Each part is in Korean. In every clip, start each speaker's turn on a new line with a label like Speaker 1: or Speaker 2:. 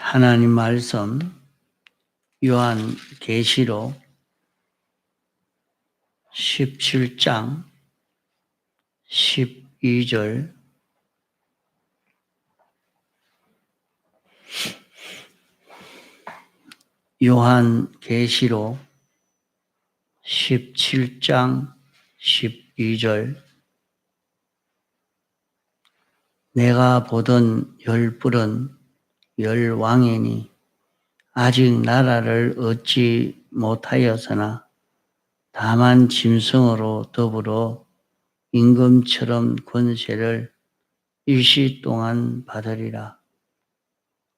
Speaker 1: 하나님 말씀 요한계시록 17장 12절 요한계시록 17장 12절 내가 보던 열뿔은 열왕이니 아직 나라를 얻지 못하였으나 다만 짐승으로 더불어 임금처럼 권세를 일시 동안 받으리라.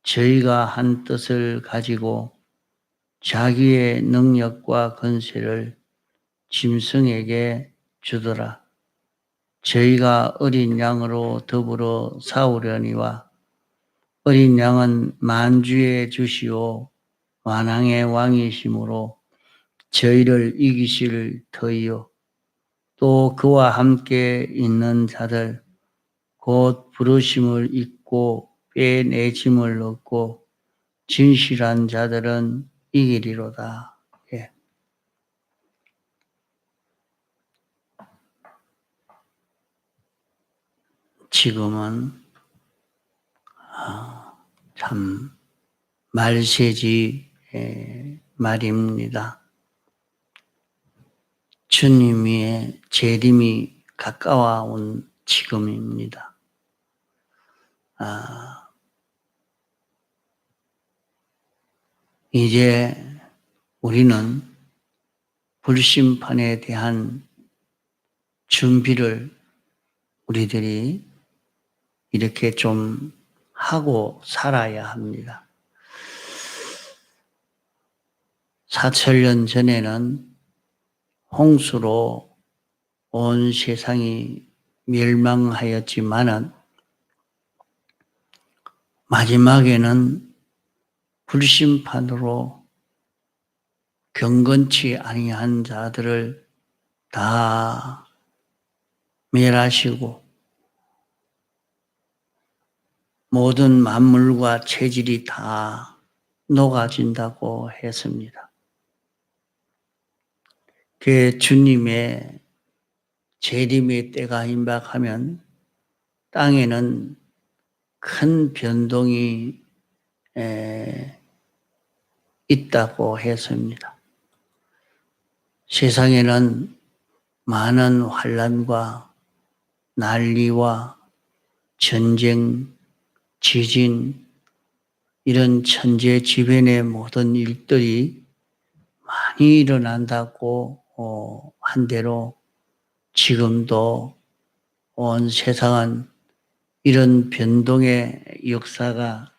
Speaker 1: 저희가 한 뜻을 가지고 자기의 능력과 권세를 짐승에게 주더라. 저희가 어린 양으로 더불어 싸우려니와 어린 양은 만주의 주시오 만왕의 왕이시므로 저희를 이기실 터이요. 또 그와 함께 있는 자들 곧 부르심을 잊고 빼내짐을 얻고 진실한 자들은 이기리로다. 예. 지금은 참 말세지 말입니다. 주님의 재림이 가까워온 지금입니다. 이제 우리는 불심판에 대한 준비를 우리들이 이렇게 좀 하고 살아야 합니다. 4000년 전에는 홍수로 온 세상이 멸망하였지만은 마지막에는 불심판으로 경건치 아니한 자들을 다 멸하시고 모든 만물과 체질이 다 녹아진다고 했습니다. 그 주님의 재림의 때가 임박하면 땅에는 큰 변동이 있다고 했습니다. 세상에는 많은 환난과 난리와 전쟁, 지진 이런 천재지변의 모든 일들이 많이 일어난다고 한 대로 지금도 온 세상은 이런 변동의 역사가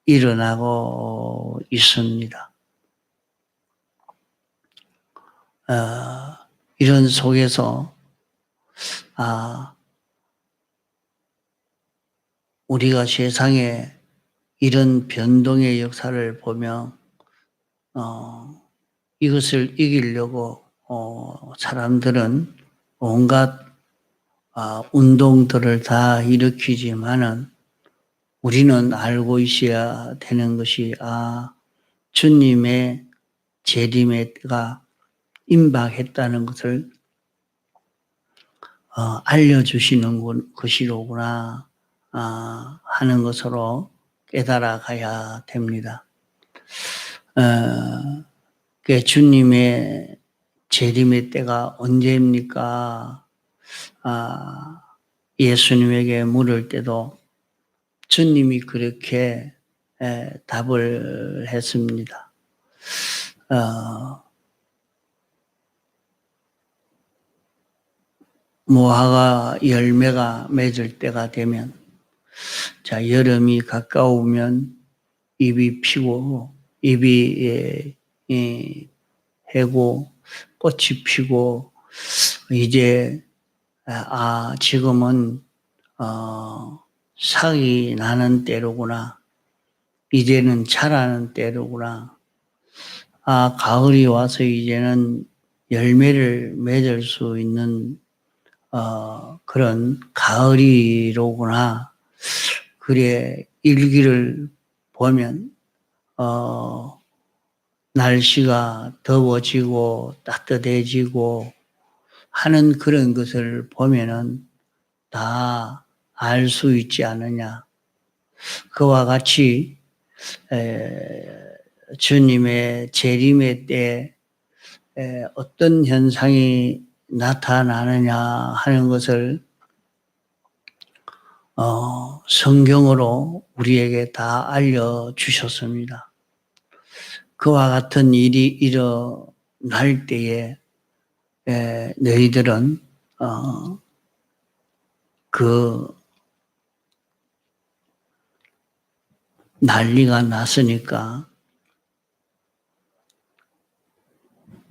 Speaker 1: 일어나고 있습니다. 이런 속에서 우리가 세상에 이런 변동의 역사를 보며 이것을 이기려고 사람들은 온갖 운동들을 다 일으키지만은 우리는 알고 있어야 되는 것이 주님의 재림의 때가 임박했다는 것을 알려주시는 것이로구나 하는 것으로 깨달아 가야 됩니다. 주님의 재림의 때가 언제입니까? 예수님에게 물을 때도 주님이 그렇게 답을 했습니다. 무화과 열매가 맺을 때가 되면 여름이 가까우면 잎이 피고 잎이 해고 꽃이 피고 이제 지금은 삭이 나는 때로구나. 이제는 자라는 때로구나. 가을이 와서 이제는 열매를 맺을 수 있는 그런 가을이로구나. 그래 일기를 보면 날씨가 더워지고 따뜻해지고 하는 그런 것을 보면은 다 알 수 있지 않느냐. 그와 같이 주님의 재림의 때 어떤 현상이 나타나느냐 하는 것을 성경으로 우리에게 다 알려주셨습니다. 그와 같은 일이 일어날 때에 너희들은 그 난리가 났으니까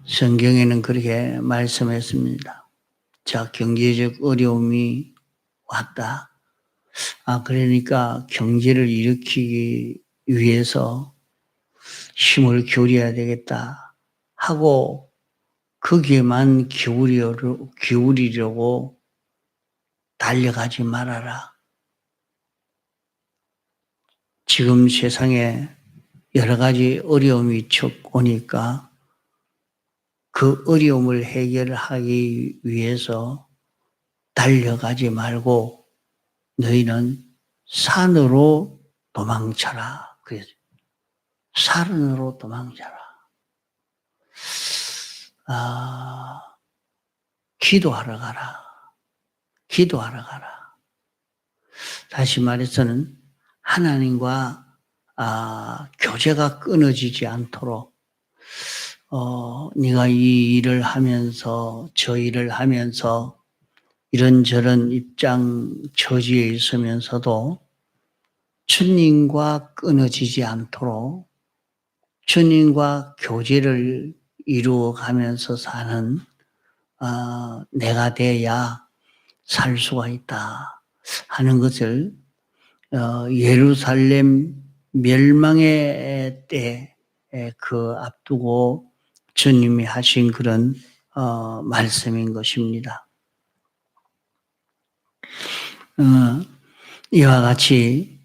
Speaker 1: 성경에는 그렇게 말씀했습니다. 자, 경제적 어려움이 왔다. 그러니까 경제를 일으키기 위해서 힘을 기울여야 되겠다 하고 거기에만 기울이려고 달려가지 말아라. 지금 세상에 여러 가지 어려움이 척 오니까 그 어려움을 해결하기 위해서 달려가지 말고 너희는 산으로 도망쳐라. 그래서 산으로 도망쳐라. 기도하러 가라. 기도하러 가라. 다시 말해서는 하나님과 교제가 끊어지지 않도록 네가 이 일을 하면서 저 일을 하면서 이런저런 입장 처지에 있으면서도 주님과 끊어지지 않도록 주님과 교제를 이루어가면서 사는 내가 돼야 살 수가 있다 하는 것을 예루살렘 멸망의 때 그 앞두고 주님이 하신 그런 말씀인 것입니다. 이와 같이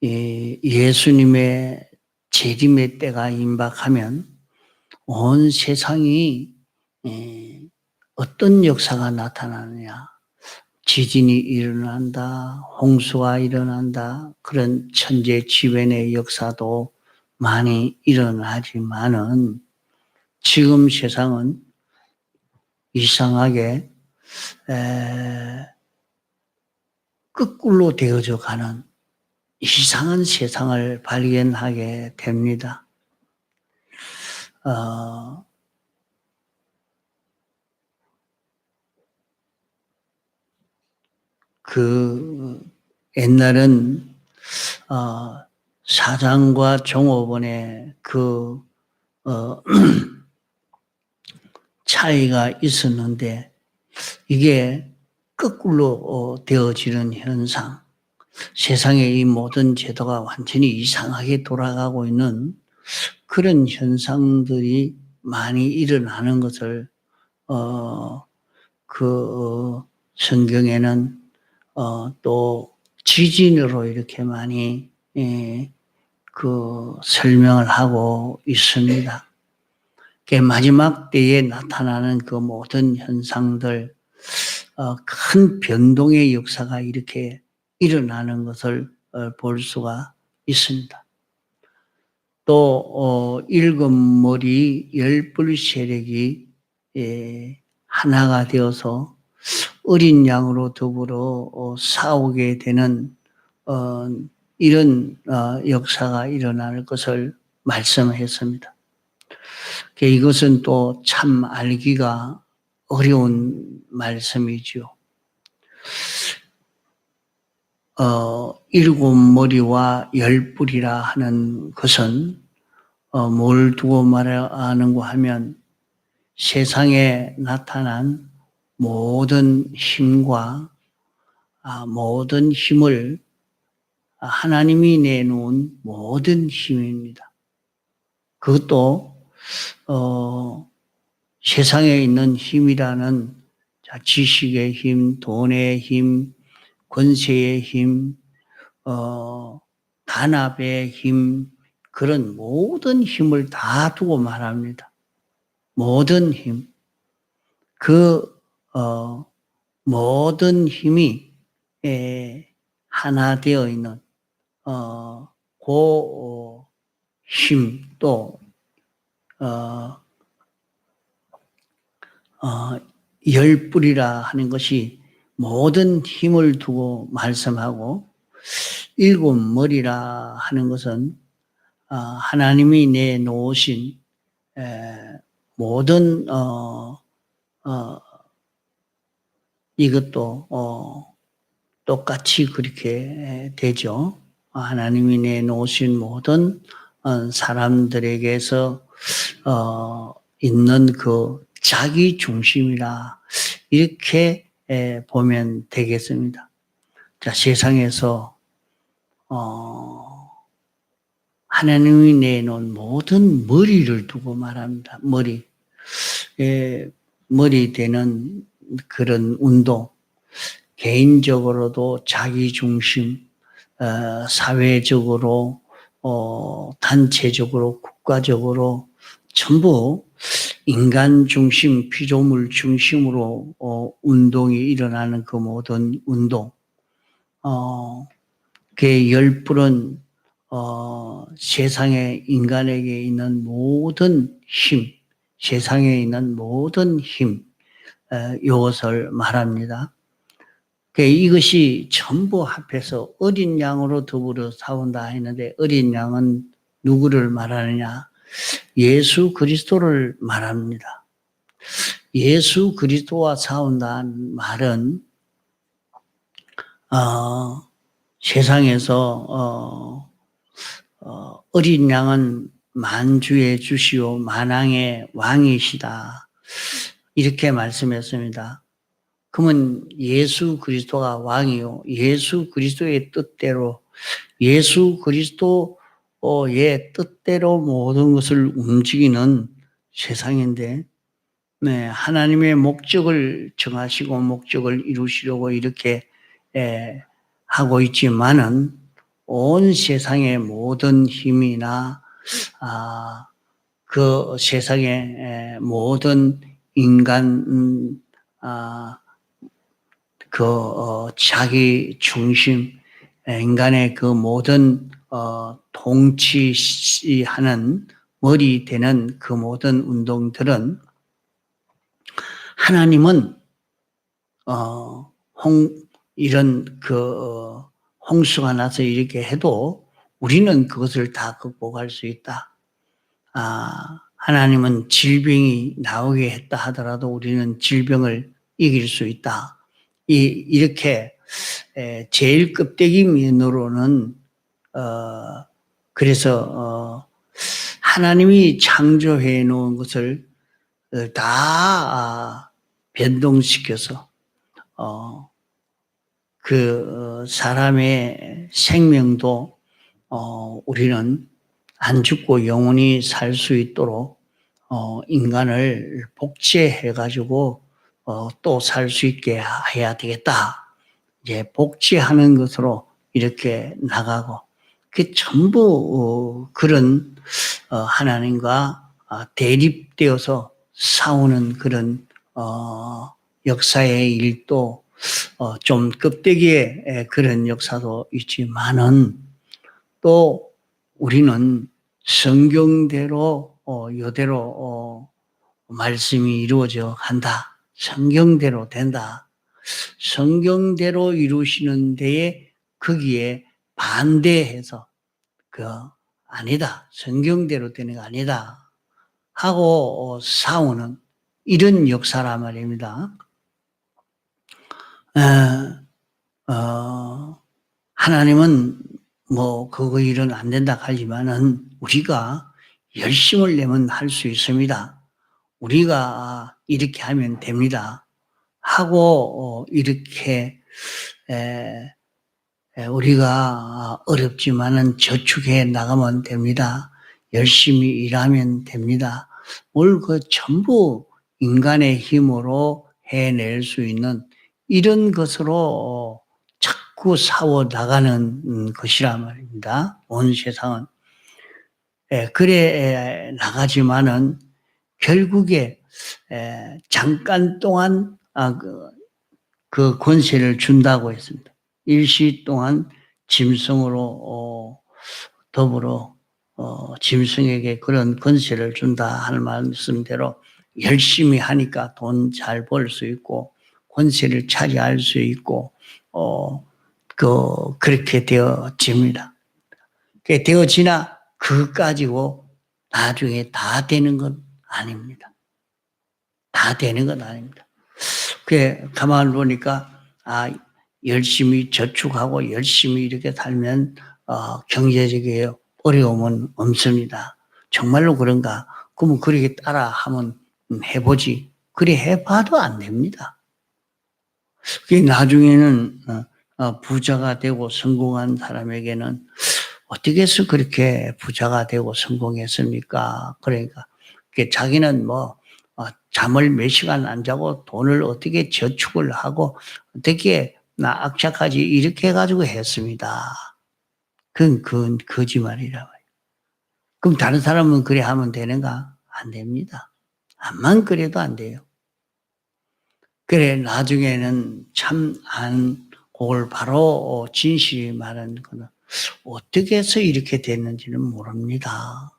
Speaker 1: 예수님의 재림의 때가 임박하면 온 세상이 어떤 역사가 나타나느냐. 지진이 일어난다, 홍수가 일어난다, 그런 천재지변의 역사도 많이 일어나지만은 지금 세상은 이상하게 거꾸로 되어져 가는 이상한 세상을 발견하게 됩니다. 옛날은 사장과 종업원의 차이가 있었는데 이게 거꾸로 되어지는 현상, 세상의 이 모든 제도가 완전히 이상하게 돌아가고 있는 그런 현상들이 많이 일어나는 것을 성경에는 또 지진으로 이렇게 많이 설명을 하고 있습니다. 마지막 때에 나타나는 그 모든 현상들, 큰 변동의 역사가 이렇게 일어나는 것을 볼 수가 있습니다. 또 일곱 머리 열불 세력이 하나가 되어서 어린 양으로 더불어 싸우게 되는 이런 역사가 일어날 것을 말씀했습니다. 이것은 또 참 알기가 어려운 말씀이죠. 일곱 머리와 열 뿔이라 하는 것은 뭘 두고 말하는가 하면 세상에 나타난 모든 힘과 모든 힘을 하나님이 내놓은 모든 힘입니다. 그것도 세상에 있는 힘이라는 지식의 힘, 돈의 힘, 권세의 힘, 단합의 힘, 그런 모든 힘을 다 두고 말합니다. 모든 힘. 그 모든 힘이 하나 되어 있는 그 힘, 또 열불이라 하는 것이 모든 힘을 두고 말씀하고, 일곱 머리라 하는 것은 하나님이 내놓으신 모든 이것도 똑같이 그렇게 되죠. 하나님이 내놓으신 모든 사람들에게서 있는 그 자기 중심이라 이렇게 보면 되겠습니다. 자, 세상에서 하나님이 내놓은 모든 머리를 두고 말합니다. 머리 되는 그런 운동, 개인적으로도 자기 중심, 사회적으로, 단체적으로, 국가적으로 전부 인간 중심, 피조물 중심으로 운동이 일어나는 그 모든 운동, 그 열불은 세상에 인간에게 있는 모든 힘, 세상에 있는 모든 힘, 이것을 말합니다. 이것이 전부 합해서 어린 양으로 더불어 싸운다 했는데, 어린 양은 누구를 말하느냐? 예수 그리스도를 말합니다. 예수 그리스도와 싸운다는 말은 세상에서 어린 양은 만주의 주시오 만왕의 왕이시다, 이렇게 말씀했습니다. 그러면 예수 그리스도가 왕이요, 예수 그리스도의 뜻대로, 예수 그리스도의 뜻대로 모든 것을 움직이는 세상인데, 네, 하나님의 목적을 정하시고 목적을 이루시려고 이렇게 하고 있지만은, 온 세상의 모든 힘이나 그 세상의 모든 인간 자기 중심, 인간의 그 모든 통치하는 머리 되는 그 모든 운동들은, 하나님은 이런 홍수가 나서 이렇게 해도 우리는 그것을 다 극복할 수 있다. 하나님은 질병이 나오게 했다 하더라도 우리는 질병을 이길 수 있다. 이렇게 제일 껍데기 면으로는 그래서 하나님이 창조해 놓은 것을 다 변동시켜서 사람의 생명도 우리는 안 죽고 영원히 살 수 있도록 인간을 복제해 가지고 또 살 수 있게 해야 되겠다. 이제 복제하는 것으로 이렇게 나가고, 그 전부 그런 하나님과 대립되어서 싸우는 그런 역사의 일도 좀 껍데기의 그런 역사도 있지만은, 또 우리는 성경대로 이대로 말씀이 이루어져 간다. 성경대로 된다. 성경대로 이루시는 데에 거기에 반대해서 아니다, 성경대로 되는 거 아니다 하고 싸우는 이런 역사란 말입니다. 하나님은 그거 일은 안 된다 하지만은 우리가 열심을 내면 할 수 있습니다. 우리가 이렇게 하면 됩니다 하고 이렇게 우리가 어렵지만은 저축해 나가면 됩니다. 열심히 일하면 됩니다. 전부 인간의 힘으로 해낼 수 있는 이런 것으로 자꾸 싸워 나가는 것이란 말입니다. 온 세상은. 그래 나가지만은 결국에 잠깐 동안 그 권세를 준다고 했습니다. 일시 동안 짐승으로 더불어 짐승에게 그런 권세를 준다 하는 말씀대로 열심히 하니까 돈 잘 벌 수 있고 권세를 차지할 수 있고 그렇게 되어집니다. 그게 되어지나 그것 가지고 나중에 다 되는 건 아닙니다. 다 되는 건 아닙니다. 그게 가만 보니까 열심히 저축하고 열심히 이렇게 살면 경제적인 어려움은 없습니다. 정말로 그런가? 그러면 그렇게 따라 하면 해보지. 그래 해봐도 안 됩니다. 그게 나중에는 부자가 되고 성공한 사람에게는 어떻게 해서 그렇게 부자가 되고 성공했습니까? 그러니까 자기는 잠을 몇 시간 안 자고 돈을 어떻게 저축을 하고 어떻게 악착까지 이렇게 해가지고 했습니다. 그건 거짓말이라 말이에요. 그럼 다른 사람은 그래 하면 되는가? 안 됩니다. 암만 그래도 안 돼요. 그래 나중에는 참 그걸 바로 진실이 말하는 거는 어떻게 해서 이렇게 됐는지는 모릅니다.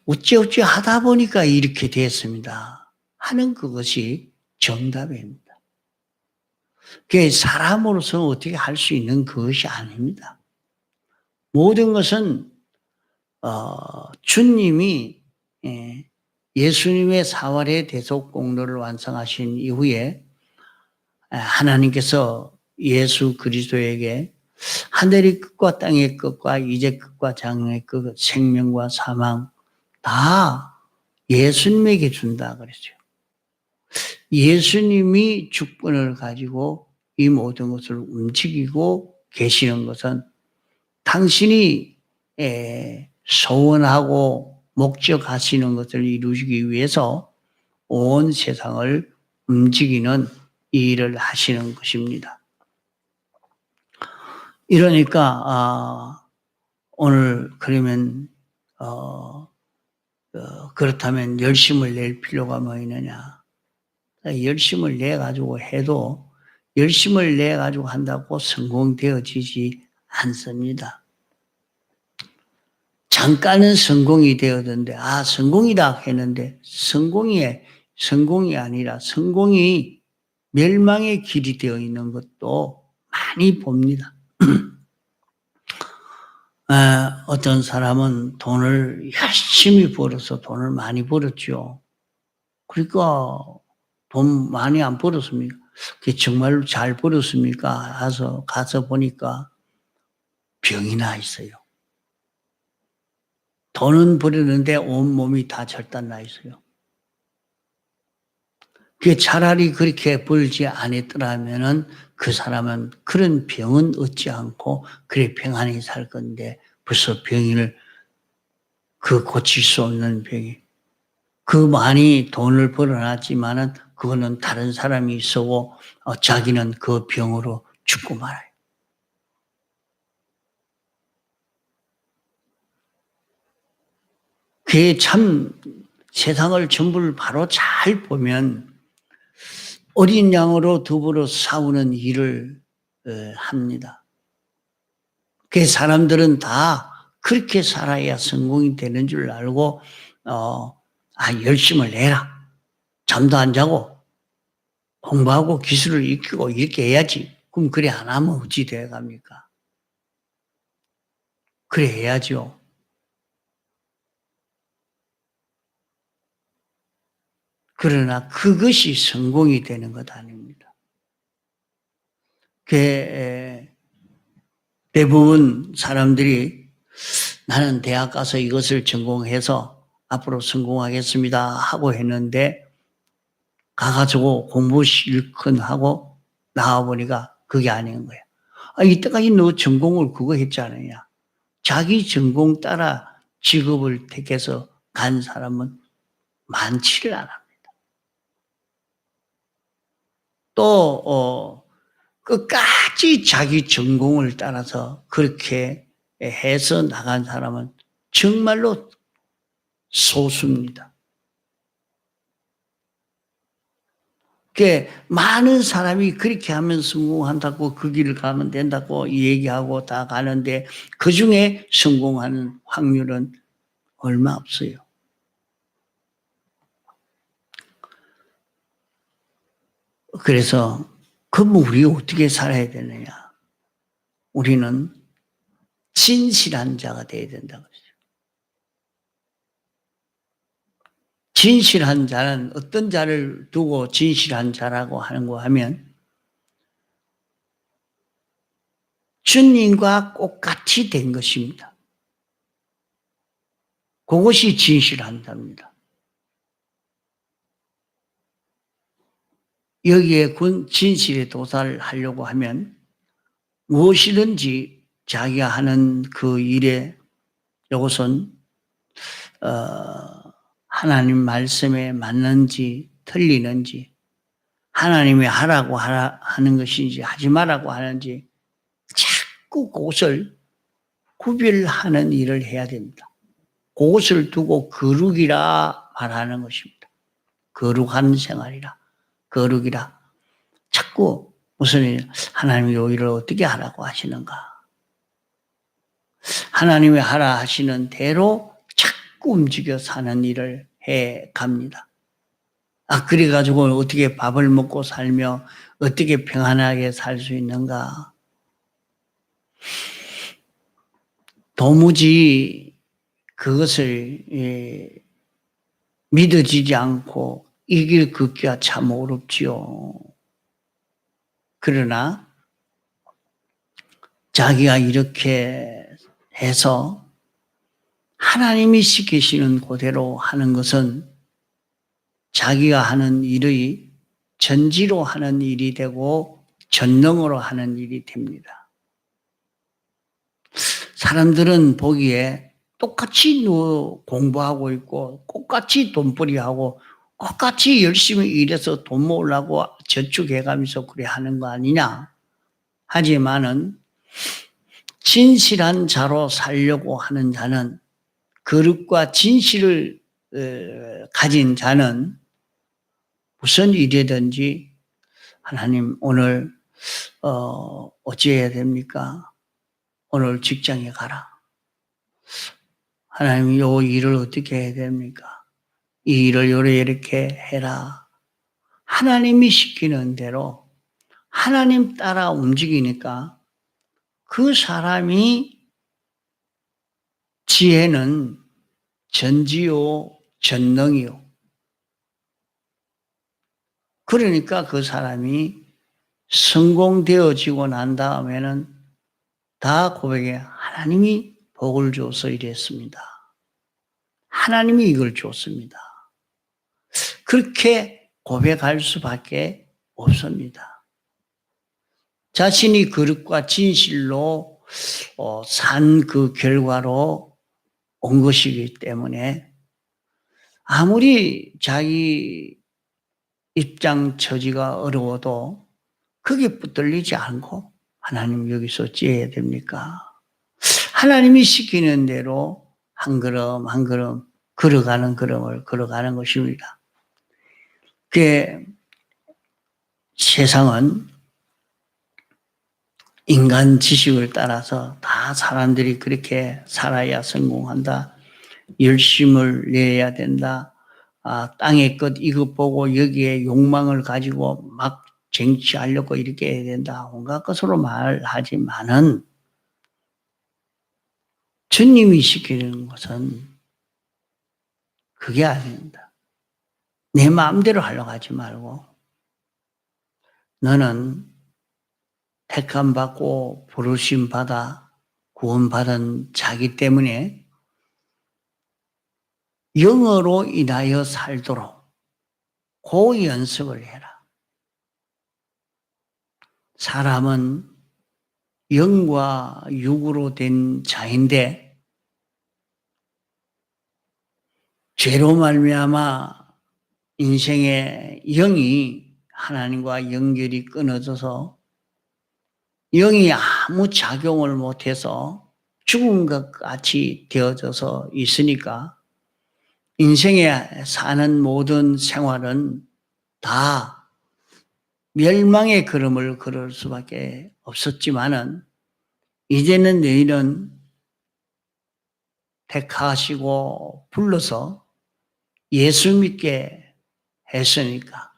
Speaker 1: 어찌어찌 하다 보니까 이렇게 됐습니다. 하는 그것이 정답입니다. 그게 사람으로서 어떻게 할 수 있는 그것이 아닙니다. 모든 것은 주님이 예수님의 사활의 대속 공로를 완성하신 이후에 하나님께서 예수 그리스도에게 하늘의 끝과 땅의 끝과 이제 끝과 장래의 끝, 생명과 사망 다 예수님에게 준다 그랬죠. 예수님이 주권을 가지고 이 모든 것을 움직이고 계시는 것은 당신이 소원하고 목적하시는 것을 이루시기 위해서 온 세상을 움직이는 일을 하시는 것입니다. 이러니까 오늘 그러면 그렇다면 열심을 낼 필요가 뭐 있느냐? 열심을 내 가지고 해도 열심을 내 가지고 한다고 성공되어지지 않습니다. 잠깐은 성공이 되었는데 성공이다 했는데 성공이 아니라 성공이 멸망의 길이 되어 있는 것도 많이 봅니다. 어떤 사람은 돈을 열심히 벌어서 돈을 많이 벌었죠. 그러니까 돈 많이 안 벌었습니까? 그게 정말로 잘 벌었습니까? 가서 보니까 병이 나 있어요. 돈은 벌었는데 온몸이 다 절단 나 있어요. 그게 차라리 그렇게 벌지 않았더라면은 그 사람은 그런 병은 얻지 않고 그래 평안히 살 건데 벌써 병을 고칠 수 없는 병이 많이 돈을 벌어놨지만은 그거는 다른 사람이 쓰고 자기는 그 병으로 죽고 말아요. 그게 참 세상을 전부를 바로 잘 보면 어린 양으로 더불어 싸우는 일을 합니다. 그 사람들은 다 그렇게 살아야 성공이 되는 줄 알고 열심을 내라. 잠도 안 자고 공부하고 기술을 익히고 이렇게 해야지. 그럼 그래 안 하면 어찌 돼 갑니까? 그래 해야죠. 그러나 그것이 성공이 되는 것 아닙니다. 대부분 사람들이 나는 대학 가서 이것을 전공해서 앞으로 성공하겠습니다 하고 했는데 가가지고 공부 실컷 하고 나와보니까 그게 아닌 거야. 이때까지 너 전공을 그거 했지 않느냐. 자기 전공 따라 직업을 택해서 간 사람은 많지를 않아. 또 끝까지 자기 전공을 따라서 그렇게 해서 나간 사람은 정말로 소수입니다. 많은 사람이 그렇게 하면 성공한다고 그 길을 가면 된다고 얘기하고 다 가는데 그중에 성공하는 확률은 얼마 없어요. 그래서 그럼 우리 어떻게 살아야 되느냐? 우리는 진실한 자가 되어야 된다고 했어요. 진실한 자는 어떤 자를 두고 진실한 자라고 하는가 하면 주님과 똑같이 된 것입니다. 그것이 진실한 자입니다. 여기에 진실에 도달하려고 하면 무엇이든지 자기가 하는 그 일에 이것은 하나님 말씀에 맞는지 틀리는지 하나님이 하라고 하는 것인지 하지 말라고 하는지 자꾸 그것을 구별하는 일을 해야 됩니다. 그것을 두고 거룩이라 말하는 것입니다. 거룩한 생활이라. 거룩이라. 자꾸 무슨 하나님이 이 일을 어떻게 하라고 하시는가. 하나님이 하라 하시는 대로 자꾸 움직여 사는 일을 해 갑니다. 그래가지고 어떻게 밥을 먹고 살며 어떻게 평안하게 살 수 있는가. 도무지 그것을 믿어지지 않고 이 길 걷기가 참 어렵지요. 그러나 자기가 이렇게 해서 하나님이 시키시는 그대로 하는 것은 자기가 하는 일의 전지로 하는 일이 되고 전능으로 하는 일이 됩니다. 사람들은 보기에 똑같이 공부하고 있고 똑같이 돈벌이하고 똑같이 열심히 일해서 돈 모으려고 저축해가면서 그래 하는 거 아니냐. 하지만은 진실한 자로 살려고 하는 자는 거룩과 진실을 가진 자는 무슨 일이든지 하나님 오늘 어찌해야 됩니까? 오늘 직장에 가라. 하나님 이 일을 어떻게 해야 됩니까? 이 일을 이렇게 해라. 하나님이 시키는 대로 하나님 따라 움직이니까 그 사람이 지혜는 전지요 전능이요. 그러니까 그 사람이 성공되어지고 난 다음에는 다 고백해 하나님이 복을 줘서 이랬습니다. 하나님이 이걸 줬습니다. 그렇게 고백할 수밖에 없습니다. 자신이 거룩과 진실로 산 그 결과로 온 것이기 때문에 아무리 자기 입장 처지가 어려워도 그게 붙들리지 않고 하나님 여기서 어찌해야 됩니까? 하나님이 시키는 대로 한 걸음 한 걸음 걸어가는 걸음을 걸어가는 것입니다. 그게 세상은 인간 지식을 따라서 다 사람들이 그렇게 살아야 성공한다. 열심을 내야 된다. 땅의 것 이것 보고 여기에 욕망을 가지고 막 쟁취하려고 이렇게 해야 된다. 온갖 것으로 말하지만은 주님이 시키는 것은 그게 아닙니다. 내 마음대로 하려고 하지 말고 너는 택함 받고 부르심 받아 구원받은 자기 때문에 영어로 인하여 살도록 그 연습을 해라. 사람은 영과 육으로 된 자인데 죄로 말미암아 인생의 영이 하나님과 연결이 끊어져서 영이 아무 작용을 못해서 죽은 것 같이 되어져서 있으니까 인생에 사는 모든 생활은 다 멸망의 걸음을 걸을 수밖에 없었지만은 이제는 너희는 택하시고 불러서 예수 믿게 했으니까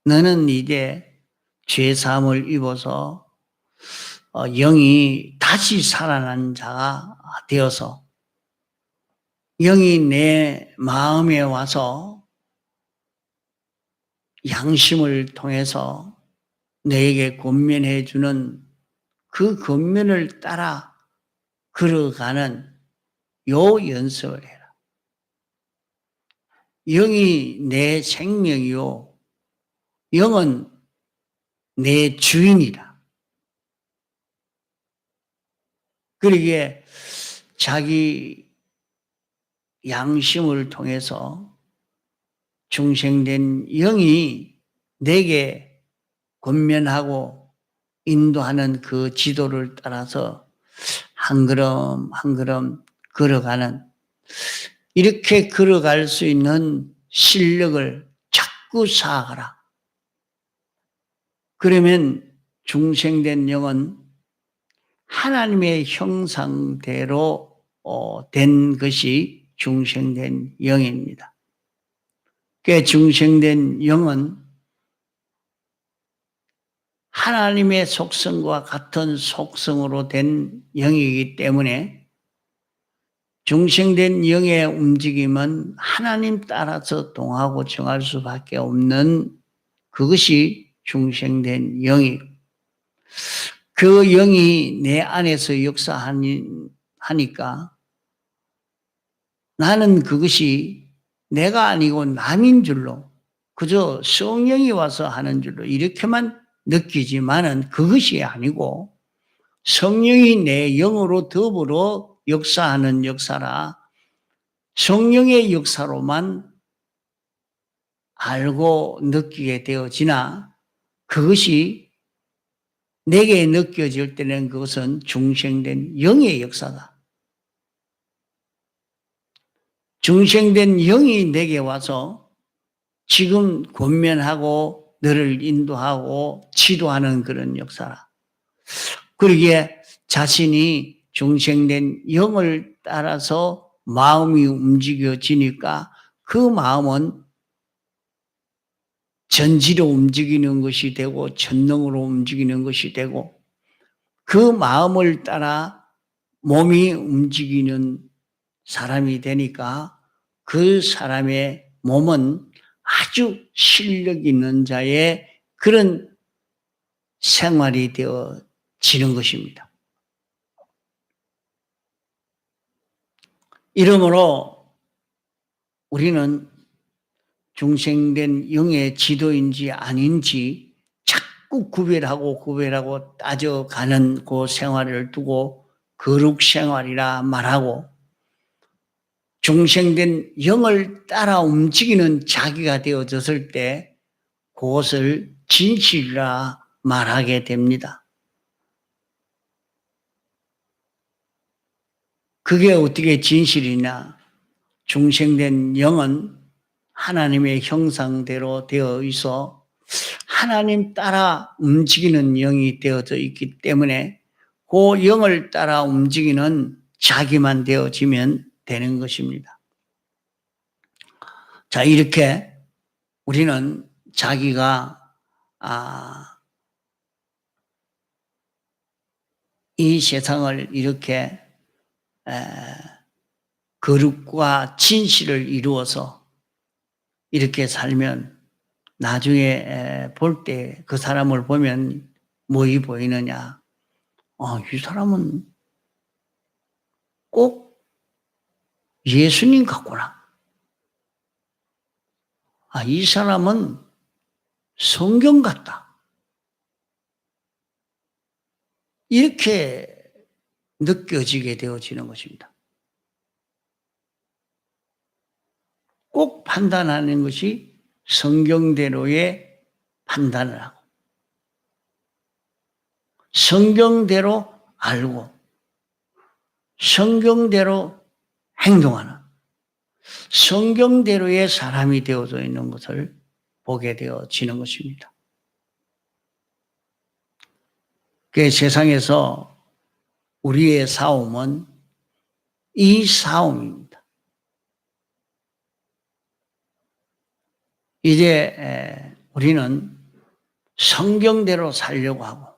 Speaker 1: 너는 이제 죄 사함을 입어서 영이 다시 살아난 자가 되어서 영이 내 마음에 와서 양심을 통해서 너에게 권면해 주는 그 권면을 따라 걸어가는 요 연습을 해라. 영이 내 생명이요. 영은 내 주인이라. 그러기에 자기 양심을 통해서 중생된 영이 내게 권면하고 인도하는 그 지도를 따라서 한 걸음 한 걸음 걸어가는, 이렇게 걸어갈 수 있는 실력을 자꾸 쌓아가라. 그러면 중생된 영은 하나님의 형상대로 된 것이 중생된 영입니다. 그 중생된 영은 하나님의 속성과 같은 속성으로 된 영이기 때문에 중생된 영의 움직임은 하나님 따라서 동하고 정할 수밖에 없는 그것이 중생된 영이고, 그 영이 내 안에서 역사하니까 나는 그것이 내가 아니고 남인 줄로, 그저 성령이 와서 하는 줄로 이렇게만 느끼지만은 그것이 아니고 성령이 내 영으로 더불어 역사하는 역사라, 성령의 역사로만 알고 느끼게 되어지나 그것이 내게 느껴질 때는 그것은 중생된 영의 역사다. 중생된 영이 내게 와서 지금 권면하고 너를 인도하고 지도하는 그런 역사라. 그러기에 자신이 중생된 영을 따라서 마음이 움직여지니까 그 마음은 전지로 움직이는 것이 되고 전능으로 움직이는 것이 되고, 그 마음을 따라 몸이 움직이는 사람이 되니까 그 사람의 몸은 아주 실력 있는 자의 그런 생활이 되어지는 것입니다. 이러므로 우리는 중생된 영의 지도인지 아닌지 자꾸 구별하고 따져가는 그 생활을 두고 거룩 생활이라 말하고, 중생된 영을 따라 움직이는 자기가 되어졌을 때 그것을 진실이라 말하게 됩니다. 그게 어떻게 진실이냐? 중생된 영은 하나님의 형상대로 되어 있어 하나님 따라 움직이는 영이 되어져 있기 때문에 그 영을 따라 움직이는 자기만 되어지면 되는 것입니다. 자, 이렇게 우리는 자기가 이 세상을 이렇게 거룩과 진실을 이루어서 이렇게 살면 나중에 볼 때 그 사람을 보면 뭐이 보이느냐? 이 사람은 꼭 예수님 같구나. 이 사람은 성경 같다. 이렇게 느껴지게 되어지는 것입니다. 꼭 판단하는 것이 성경대로의 판단을 하고 성경대로 알고 성경대로 행동하는 성경대로의 사람이 되어져 있는 것을 보게 되어지는 것입니다. 그 세상에서 우리의 싸움은 이 싸움입니다. 이제 우리는 성경대로 살려고 하고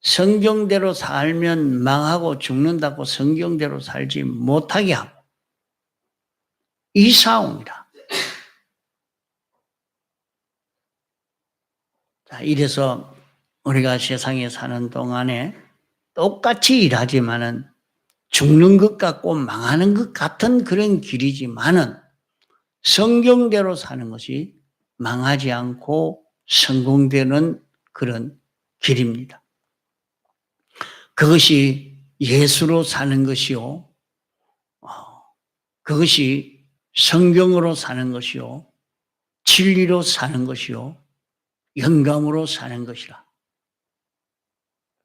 Speaker 1: 성경대로 살면 망하고 죽는다고 성경대로 살지 못하게 하고 이 싸움이다. 자, 이래서 우리가 세상에 사는 동안에 똑같이 일하지만은 죽는 것 같고 망하는 것 같은 그런 길이지만은 성경대로 사는 것이 망하지 않고 성공되는 그런 길입니다. 그것이 예수로 사는 것이요. 그것이 성경으로 사는 것이요. 진리로 사는 것이요. 영감으로 사는 것이라.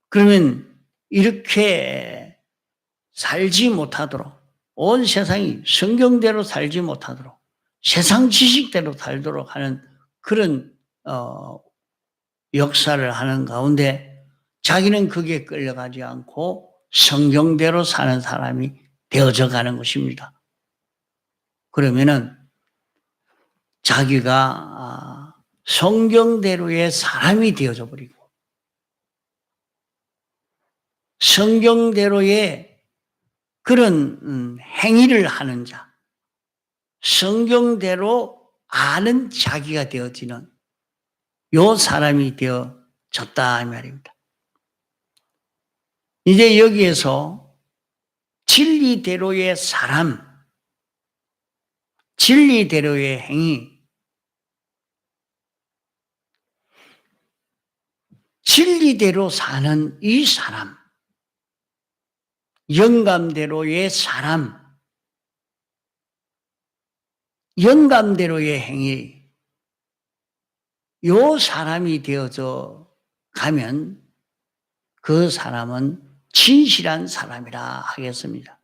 Speaker 1: 그러면 이렇게 살지 못하도록 온 세상이 성경대로 살지 못하도록 세상 지식대로 살도록 하는 그런 역사를 하는 가운데 자기는 거기에 끌려가지 않고 성경대로 사는 사람이 되어져 가는 것입니다. 그러면은 자기가 성경대로의 사람이 되어져 버리고 성경대로의 그런 행위를 하는 자, 성경대로 아는 자기가 되어지는 요 사람이 되어졌다 이 말입니다. 이제 여기에서 진리대로의 사람, 진리대로의 행위, 진리대로 사는 이 사람, 영감대로의 사람, 영감대로의 행위, 요 사람이 되어져 가면 그 사람은 진실한 사람이라 하겠습니다.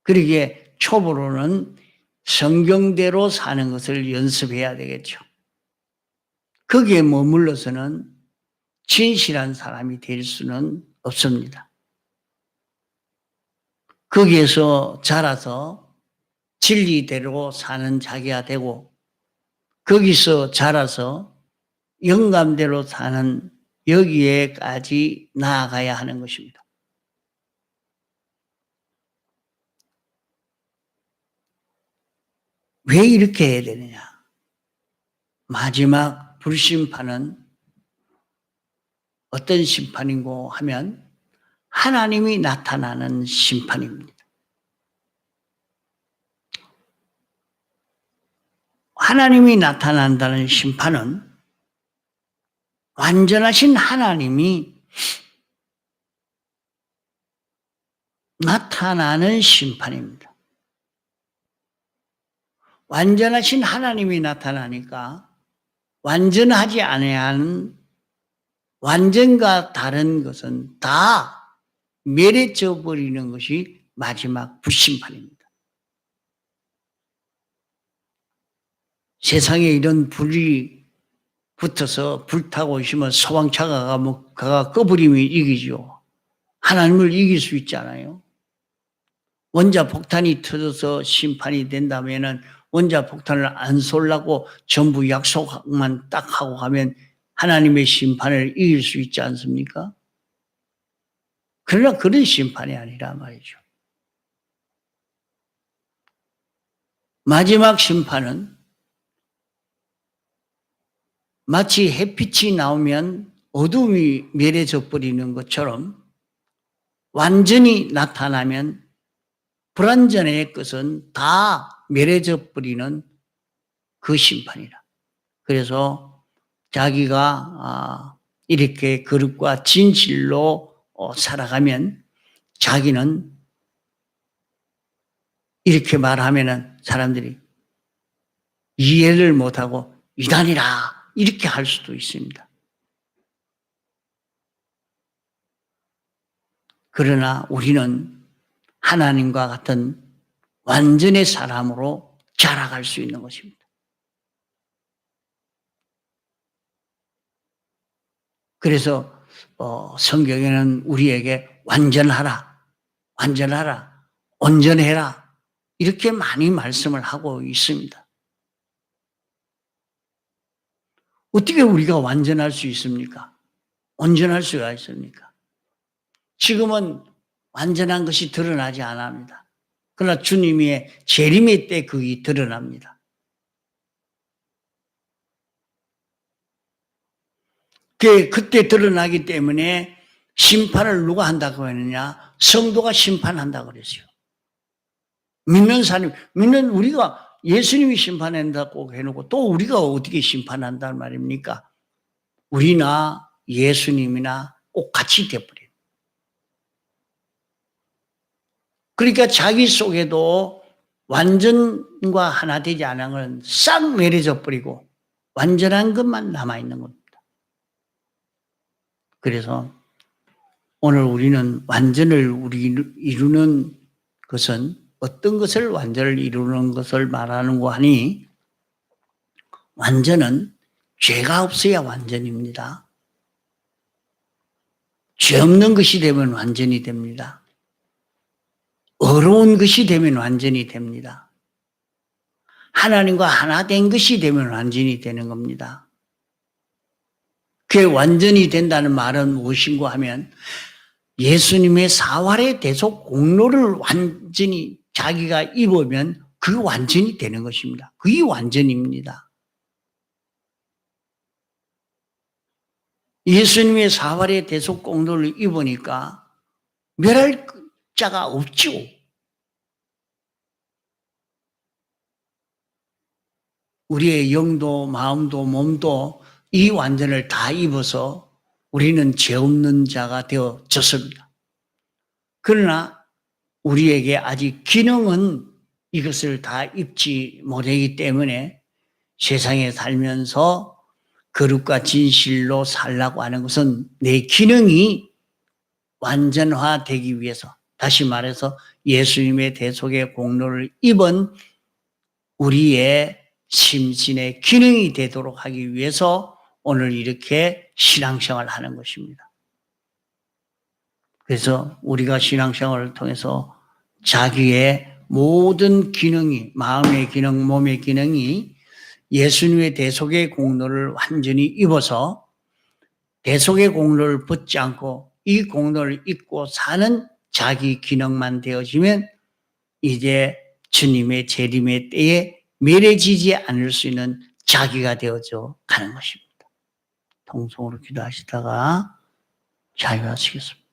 Speaker 1: 그러기에 초보로는 성경대로 사는 것을 연습해야 되겠죠. 거기에 머물러서는 진실한 사람이 될 수는 없습니다. 거기에서 자라서 진리대로 사는 자기가 되고 거기서 자라서 영감대로 사는 여기에까지 나아가야 하는 것입니다. 왜 이렇게 해야 되느냐? 마지막 불심판은 어떤 심판인고 하면 하나님이 나타나는 심판입니다. 하나님이 나타난다는 심판은 완전하신 하나님이 나타나는 심판입니다. 완전하신 하나님이 나타나니까 완전하지 아니하는 완전과 다른 것은 다 멸해져 버리는 것이 마지막 불심판입니다. 세상에 이런 불이 붙어서 불타고 있으면 소방차가 가가 꺼버리면 이기죠. 하나님을 이길 수 있잖아요. 원자폭탄이 터져서 심판이 된다면은 원자폭탄을 안 쏠라고 전부 약속만 딱 하고 가면 하나님의 심판을 이길 수 있지 않습니까? 그러나 그런 심판이 아니라 말이죠. 마지막 심판은 마치 햇빛이 나오면 어둠이 멸해져 버리는 것처럼 완전히 나타나면 불완전의 것은 다 멸해져 버리는 그 심판이라. 그래서 자기가 이렇게 거룩과 진실로 살아가면 자기는 이렇게 말하면은 사람들이 이해를 못하고 이단이라 이렇게 할 수도 있습니다. 그러나 우리는 하나님과 같은 완전의 사람으로 자라갈 수 있는 것입니다. 그래서 성경에는 우리에게 완전하라, 완전하라, 온전해라 이렇게 많이 말씀을 하고 있습니다. 어떻게 우리가 완전할 수 있습니까? 온전할 수가 있습니까? 지금은 완전한 것이 드러나지 않습니다. 그러나 주님의 재림의 때 그게 드러납니다. 그때 드러나기 때문에 심판을 누가 한다고 했느냐? 성도가 심판한다고 그랬어요. 믿는 사람, 믿는 우리가 예수님이 심판한다고 해놓고 또 우리가 어떻게 심판한다는 말입니까? 우리나 예수님이나 꼭 같이 돼버려요. 그러니까 자기 속에도 완전과 하나 되지 않은 건 싹 내려져 버리고 완전한 것만 남아있는 겁니다. 그래서 오늘 우리는 완전을 이루는 것은 어떤 것을 완전을 이루는 것을 말하는고 하니 완전은 죄가 없어야 완전입니다. 죄 없는 것이 되면 완전히 됩니다. 어려운 것이 되면 완전히 됩니다. 하나님과 하나 된 것이 되면 완전히 되는 겁니다. 그게 완전히 된다는 말은 무엇인고 하면 예수님의 사활의 대속 공로를 완전히 자기가 입으면 그게 완전히 되는 것입니다. 그게 완전입니다. 예수님의 사활의 대속 공로를 입으니까 멸할 자가 없지요. 우리의 영도 마음도 몸도 이 완전을 다 입어서 우리는 죄 없는 자가 되어졌습니다. 그러나 우리에게 아직 기능은 이것을 다 입지 못하기 때문에 세상에 살면서 거룩과 진실로 살라고 하는 것은 내 기능이 완전화되기 위해서, 다시 말해서 예수님의 대속의 공로를 입은 우리의 심신의 기능이 되도록 하기 위해서 오늘 이렇게 신앙생활을 하는 것입니다. 그래서 우리가 신앙생활을 통해서 자기의 모든 기능이, 마음의 기능, 몸의 기능이 예수님의 대속의 공로를 완전히 입어서 대속의 공로를 벗지 않고 이 공로를 입고 사는 자기 기능만 되어지면 이제 주님의 재림의 때에 멸해지지 않을 수 있는 자기가 되어져 가는 것입니다. 통성으로 기도하시다가 자유하시겠습니다.